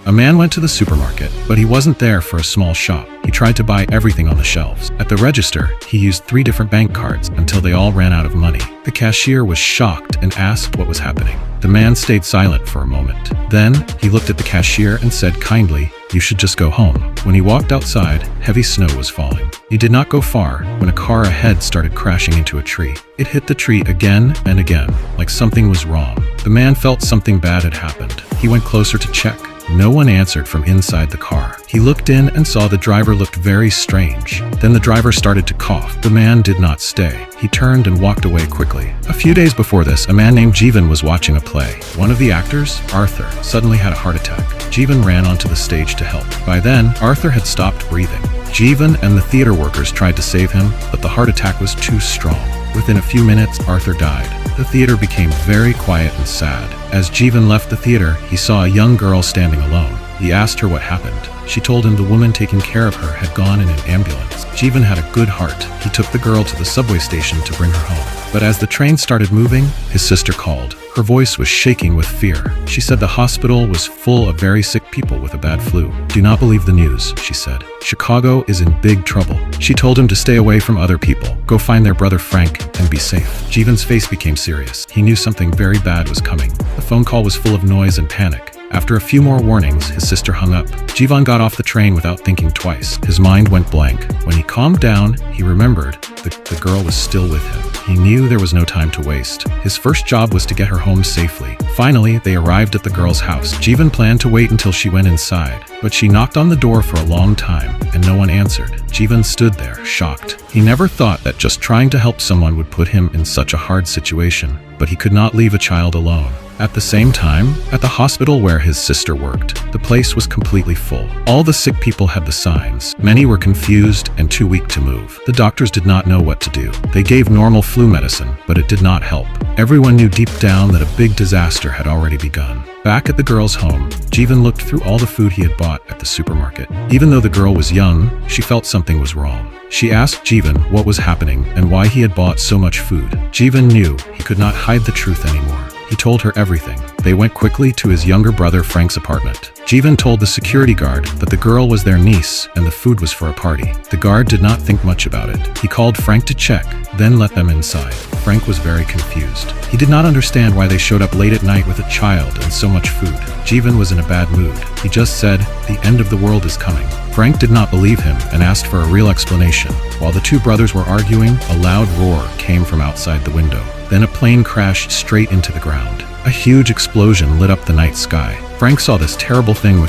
A man went to the supermarket, but he wasn't there for a small shop. He tried to buy everything on the shelves. At the register, he used 3 different bank cards until they all ran out of money. The cashier was shocked and asked what was happening. The man stayed silent for a moment. Then, he looked at the cashier and said kindly, "You should just go home." When he walked outside, heavy snow was falling. He did not go far when a car ahead started crashing into a tree. It hit the tree again and again, like something was wrong. The man felt something bad had happened. He went closer to check. No one answered from inside the car. He looked in and saw the driver looked very strange. Then the driver started to cough. The man did not stay. He turned and walked away quickly. A few days before this, a man named Jeevan was watching a play. One of the actors, Arthur, suddenly had a heart attack. Jeevan ran onto the stage to help. By then, Arthur had stopped breathing. Jeevan and the theater workers tried to save him, but the heart attack was too strong. Within a few minutes, Arthur died. The theater became very quiet and sad. As Jeevan left the theater, he saw a young girl standing alone. He asked her what happened. She told him the woman taking care of her had gone in an ambulance. Jeevan had a good heart. He took the girl to the subway station to bring her home. But as the train started moving, his sister called. Her voice was shaking with fear. She said the hospital was full of very sick people with a bad flu. "Do not believe the news," she said. "Chicago is in big trouble." She told him to stay away from other people, go find their brother Frank, and be safe. Jeevan's face became serious. He knew something very bad was coming. The phone call was full of noise and panic. After a few more warnings, his sister hung up. Jeevan got off the train without thinking twice. His mind went blank. When he calmed down, he remembered the girl was still with him. He knew there was no time to waste. His first job was to get her home safely. Finally, they arrived at the girl's house. Jeevan planned to wait until she went inside, but she knocked on the door for a long time, and no one answered. Jeevan stood there, shocked. He never thought that just trying to help someone would put him in such a hard situation, but he could not leave a child alone. At the same time, at the hospital where his sister worked, the place was completely full. All the sick people had the signs. Many were confused and too weak to move. The doctors did not know what to do. They gave normal flu medicine, but it did not help. Everyone knew deep down that a big disaster had already begun. Back at the girl's home, Jeevan looked through all the food he had bought at the supermarket. Even though the girl was young, she felt something was wrong. She asked Jeevan what was happening and why he had bought so much food. Jeevan knew he could not hide the truth anymore. He told her everything. They went quickly to his younger brother Frank's apartment. Jeevan told the security guard that the girl was their niece and the food was for a party. The guard did not think much about it. He called Frank to check, then let them inside. Frank was very confused. He did not understand why they showed up late at night with a child and so much food. Jeevan was in a bad mood. He just said, "The end of the world is coming." Frank did not believe him and asked for a real explanation. While the two brothers were arguing, a loud roar came from outside the window. Then a plane crashed straight into the ground. A huge explosion lit up the night sky. Frank saw this terrible thing with